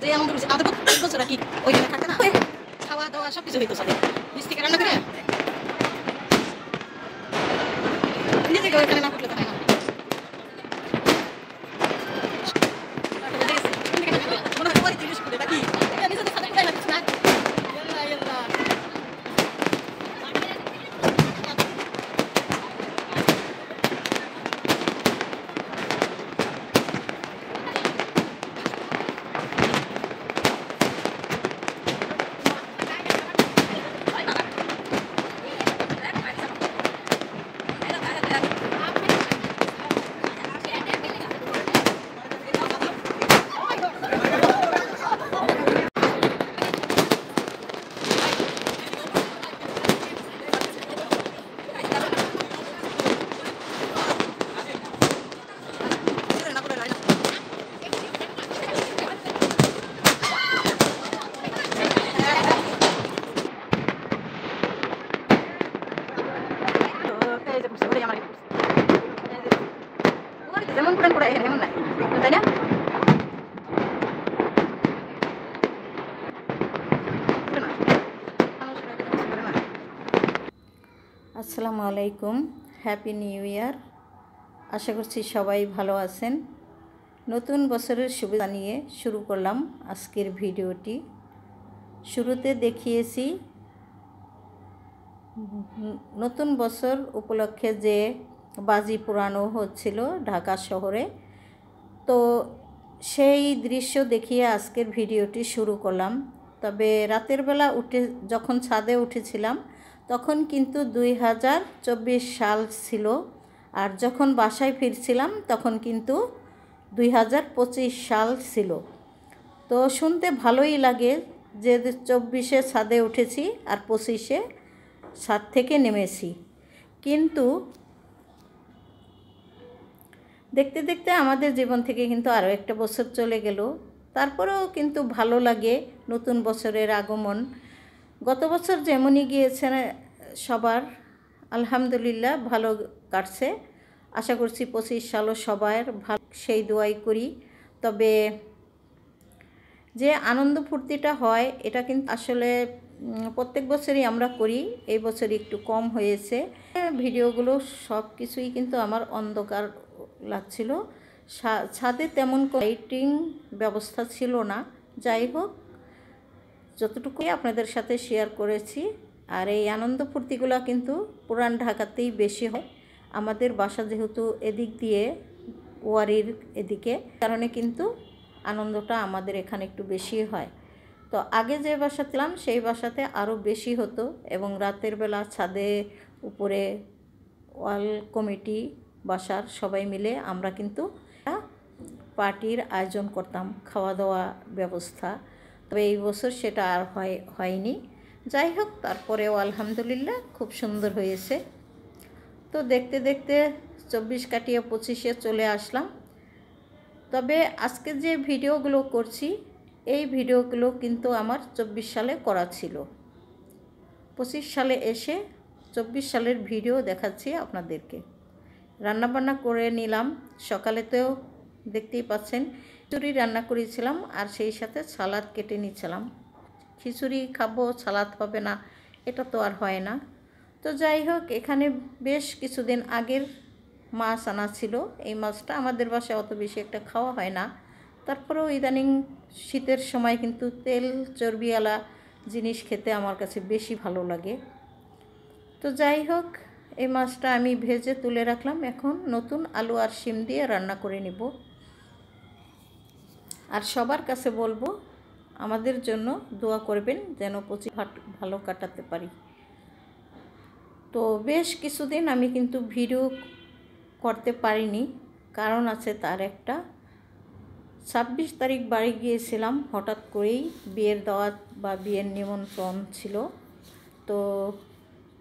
যে এমন করেছে আমাদের প্রত্যেক বছর আর কি ওইখানে থাকে না খাওয়া দাওয়া সব কিছু হইতো চলে নিজ থেকে রান্না করে নিজে কেউ এখানে না করলে তো হয় না মনে হয় পরে জিজ্ঞেস করে নাকি নিজেদের সাথে পুরাই লাগছে না যেমন করেন করে এমন নাই তাই না আসসালামু আলাইকুম হ্যাপি নিউ ইয়ার আশা করছি সবাই ভালো আছেন নতুন বছরের শুভেচ্ছা নিয়ে শুরু করলাম আজকের ভিডিওটি শুরুতে দেখিয়েছি নতুন বছর উপলক্ষে যে বাজি পোড়ানো হচ্ছিল ঢাকা শহরে তো সেই দৃশ্য দেখিয়ে আজকের ভিডিওটি শুরু করলাম তবে রাতের বেলা যখন ছাদে উঠেছিলাম তখন কিন্তু 2024 সাল ছিল আর যখন বাসায় ফিরছিলাম তখন কিন্তু 2025 সাল ছিল তো শুনতে ভালোই লাগে যে 24-এ ছাদে উঠেছি আর 25-এ ছাদ থেকে নেমেছি কিন্তু দেখতে দেখতে আমাদের জীবন থেকে কিন্তু আরও একটা বছর চলে গেল তারপরেও কিন্তু ভালো লাগে নতুন বছরের আগমন গত বছর যেমনই গিয়েছে সবার আলহামদুলিল্লাহ ভালো কাটছে আশা করছি 25 সালও সবার ভালো সেই দোয়াই করি তবে যে আনন্দ ফুর্তিটা হয় এটা কিন্তু আসলে প্রত্যেক বছরই আমরা করি এই বছর একটু কম হয়েছে ভিডিওগুলো সব কিছুই কিন্তু আমার অন্ধকার লাগছিল ছাদে তেমন লাইটিং ব্যবস্থা ছিল না যাই হোক যতটুকুই আপনাদের সাথে শেয়ার করেছি আর এই আনন্দ ফুর্তিগুলো কিন্তু পুরান ঢাকাতেই বেশি হয় আমাদের বাসা যেহেতু এদিক দিয়ে ওয়ারির এদিকে কারণে কিন্তু আনন্দটা আমাদের এখানে একটু বেশি হয় তো আগে যে বাসাতে ছিলাম সেই বাসাতে আরও বেশি হতো এবং রাতের বেলা ছাদে উপরে ওয়াল কমিটি বাসার সবাই মিলে আমরা কিন্তু পার্টির আয়োজন করতাম খাওয়া দাওয়া ব্যবস্থা তবে এই বছর সেটা আর হয়নি যাই হোক তারপরেও আলহামদুলিল্লাহ খুব সুন্দর হয়েছে তো দেখতে দেখতে 24 কাটিয়ে 25-এ চলে আসলাম তবে আজকে যে ভিডিওগুলো করছি এই ভিডিওগুলো কিন্তু আমার 24 সালে করা ছিল 25 সালে এসে 24 সালের ভিডিও দেখাচ্ছি আপনাদেরকে রান্নাবান্না করে নিলাম সকালে তো দেখতেই পাচ্ছেন খিচুড়ি রান্না করেছিলাম আর সেই সাথে সালাদ কেটে নিয়েছিলাম খিচুড়ি খাবো সালাদ হবে না এটা তো আর হয় না তো যাই হোক এখানে বেশ কিছুদিন আগের মাছ আনা ছিল এই মাছটা আমাদের বাসায় অত বেশি একটা খাওয়া হয় না তারপরেও ইদানিং শীতের সময় কিন্তু তেল চর্বিওয়ালা জিনিস খেতে আমার কাছে বেশি ভালো লাগে তো যাই হোক এই মাছটা আমি ভেজে তুলে রাখলাম এখন নতুন আলু আর শিম দিয়ে রান্না করে নিব আর সবার কাছে বলবো আমাদের জন্য দোয়া করবেন যেন 25 ভালো কাটাতে পারি তো বেশ কিছুদিন আমি কিন্তু ভিডিও করতে পারিনি কারণ আছে তার একটা 26 তারিখ বাড়ি গিয়েছিলাম হঠাৎ করেই বিয়ের দাওয়াত বা বিয়ের নিমন্ত্রণ ছিল তো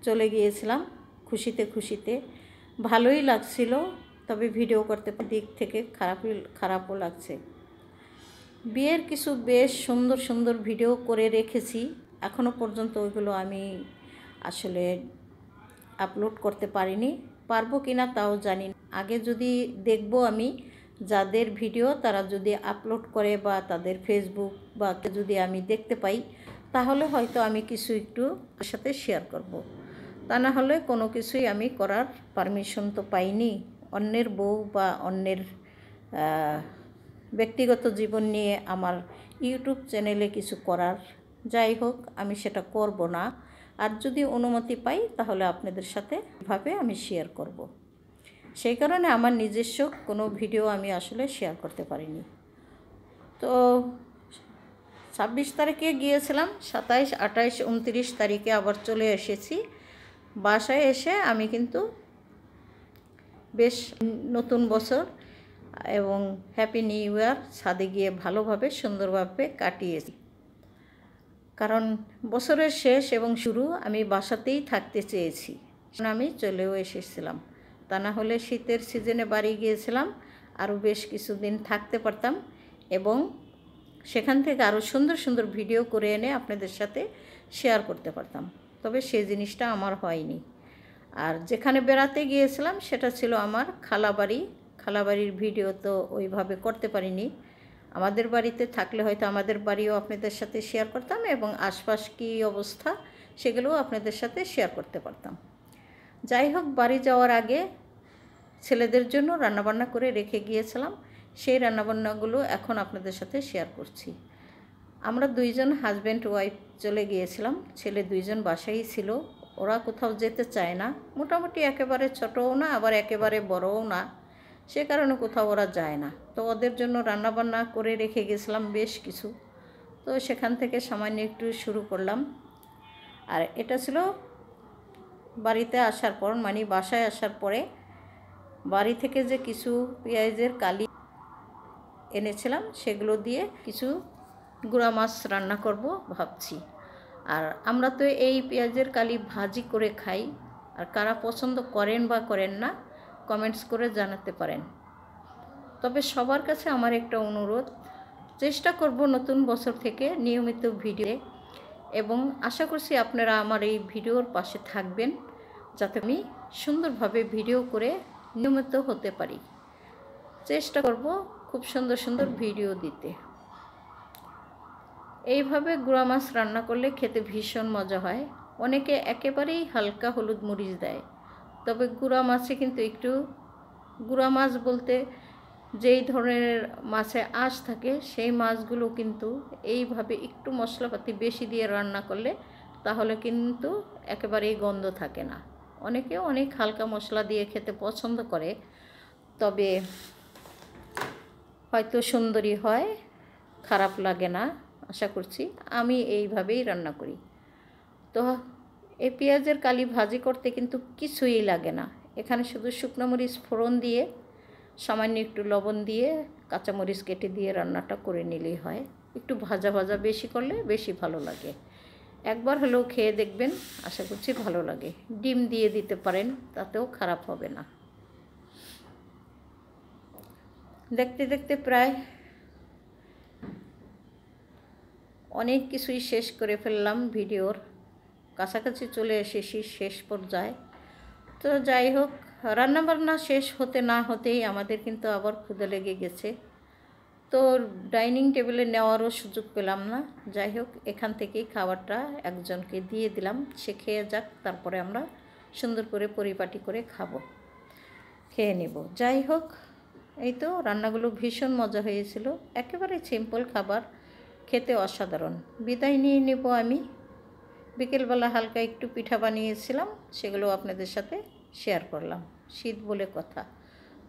চলে গিয়েছিলাম খুশিতে ভালোই লাগছিল তবে ভিডিও করতে দিক থেকে খারাপও লাগছে বিয়ের কিছু বেশ সুন্দর ভিডিও করে রেখেছি এখনো পর্যন্ত ওইগুলো আমি আসলে আপলোড করতে পারিনি পারবো কিনা তাও জানি না আগে যদি দেখবো আমি যাদের ভিডিও তারা যদি আপলোড করে বা তাদের ফেসবুক বা যদি আমি দেখতে পাই, তাহলে হয়তো আমি কিছু একটু তার সাথে শেয়ার করব। তা না হলে কোনো কিছুই আমি করার পারমিশন তো পাইনি। অন্যের বউ বা অন্যের ব্যক্তিগত জীবন নিয়ে আমার ইউটিউব চ্যানেলে কিছু করার, যাই হোক আমি সেটা করব না। আর যদি অনুমতি পাই তাহলে আপনাদের সাথে এভাবে আমি শেয়ার করব। সেই কারণে আমার নিজস্ব কোনো ভিডিও আমি আসলে শেয়ার করতে পারিনি। তো 26 তারিখে গিয়েছিলাম, 27, 28, 29 তারিখে আবার চলে এসেছি। বাসায় এসে আমি কিন্তু বেশ নতুন বছর এবং হ্যাপি নিউ ইয়ার ছাদে গিয়ে ভালোভাবে সুন্দরভাবে কাটিয়েছি। কারণ বছরের শেষ এবং শুরু আমি বাসাতেই থাকতে চেয়েছি, আমি চলেও এসেছিলাম। তা না হলে শীতের সিজনে বাড়ি গিয়েছিলাম, আরও বেশ কিছুদিন থাকতে পারতাম এবং সেখান থেকে আরও সুন্দর সুন্দর ভিডিও করে এনে আপনাদের সাথে শেয়ার করতে পারতাম। তবে সেই জিনিসটা আমার হয়নি। আর যেখানে বেড়াতে গিয়েছিলাম সেটা ছিল আমার খালাবাড়ি। খালাবাড়ির ভিডিও তো ওইভাবে করতে পারিনি। আমাদের বাড়িতে থাকলে হয়তো আমাদের বাড়িও আপনাদের সাথে শেয়ার করতাম এবং আশপাশ কী অবস্থা সেগুলোও আপনাদের সাথে শেয়ার করতে পারতাম। যাই হোক, বাড়ি যাওয়ার আগে ছেলেদের জন্য রান্নাবান্না করে রেখে গিয়েছিলাম। সেই রান্নাবান্নাগুলো এখন আপনাদের সাথে শেয়ার করছি। আমরা দুইজন হাজব্যান্ড ওয়াইফ চলে গিয়েছিলাম। ছেলে দুইজন বাসায়ই ছিল, ওরা কোথাও যেতে চায় না। মোটামুটি একেবারে ছোটও না আবার একেবারে বড়ও না, সে কারণে কোথাও ওরা যায় না। তো ওদের জন্য রান্নাবান্না করে রেখে গেছিলাম বেশ কিছু। তো সেখান থেকে সামান্য একটু শুরু করলাম। আর এটা ছিল বাড়িতে আসার পর, মানে বাসায় আসার পরে বাড়ি থেকে যে কিছু পেঁয়াজের কালি এনেছিলাম সেগুলো দিয়ে কিছু গুঁড়া মাছ রান্না করব ভাবছি। আর আমরা তো এই পেঁয়াজের কালি ভাজি করে খাই। আর কারা পছন্দ করেন বা করেন না কমেন্টস করে জানাতে পারেন। তবে সবার কাছে আমার একটা অনুরোধ, চেষ্টা করব নতুন বছর থেকে নিয়মিত ভিডিও, এবং আশা করছি আপনারা আমার এই ভিডিওর পাশে থাকবেন যাতে আমি সুন্দরভাবে ভিডিও করে নিয়মিত হতে পারি। চেষ্টা করব খুব সুন্দর সুন্দর ভিডিও দিতে। এইভাবে গুঁড়া মাছ রান্না করলে খেতে ভীষণ মজা হয়। অনেকে একেবারেই হালকা হলুদ মরিচ দেয়, তবে গুঁড়া মাছে কিন্তু একটু, গুঁড়া মাছ বলতে যেই ধরনের মাছে আঁশ থাকে সেই মাছগুলো কিন্তু এইভাবে একটু মশলাপাতি বেশি দিয়ে রান্না করলে তাহলে কিন্তু একেবারেই গন্ধ থাকে না। অনেকে অনেক হালকা মশলা দিয়ে খেতে পছন্দ করে, তবে হয়তো সুন্দরই হয়, খারাপ লাগে না আশা করছি। আমি এইভাবেই রান্না করি। তো এই পেঁয়াজের কালি ভাজি করতে কিন্তু কিছুই লাগে না। এখানে শুধু শুকনো মরিচ ফোড়ন দিয়ে সামান্য একটু লবণ দিয়ে কাঁচামরিচ কেটে দিয়ে রান্নাটা করে নিলেই হয়। একটু ভাজা ভাজা বেশি করলে বেশি ভালো লাগে। একবার হলেও খেয়ে দেখবেন, আশা করছি ভালো লাগে। ডিম দিয়ে দিতে পারেন, তাতেও খারাপ হবে না। দেখতে দেখতে প্রায় অনেক কিছুই শেষ করে ফেললাম, ভিডিওর কাছাকাছি চলে এসেছি শেষ পর্যায়ে। তো যাই হোক, রান্নাবান্না শেষ হতে না হতেই আমাদের কিন্তু আবার ক্ষুধা লেগে গেছে। তো ডাইনিং টেবিলে নেওয়ারও সুযোগ পেলাম না। যাই হোক, এখান থেকেই খাবারটা একজনকে দিয়ে দিলাম, সে খেয়ে যাক, তারপরে আমরা সুন্দর করে পরিপাটি করে খেয়ে নেব। যাই হোক, এই তো রান্নাগুলো ভীষণ মজা হয়েছিল, একেবারে সিম্পল খাবার, খেতে অসাধারণ। বিদায় নিয়ে নেব আমি। বিকেলবেলা হালকা একটু পিঠা বানিয়েছিলাম, সেগুলো আপনাদের সাথে শেয়ার করলাম। শীত বলে কথা।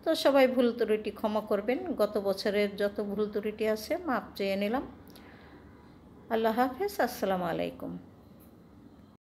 তো সবাই ভুল ত্রুটি ক্ষমা করবেন, গত বছরের যত ভুল ত্রুটি আছে মাপ চেয়ে নিলাম। আল্লাহ হাফেজ, আসসালামু আলাইকুম।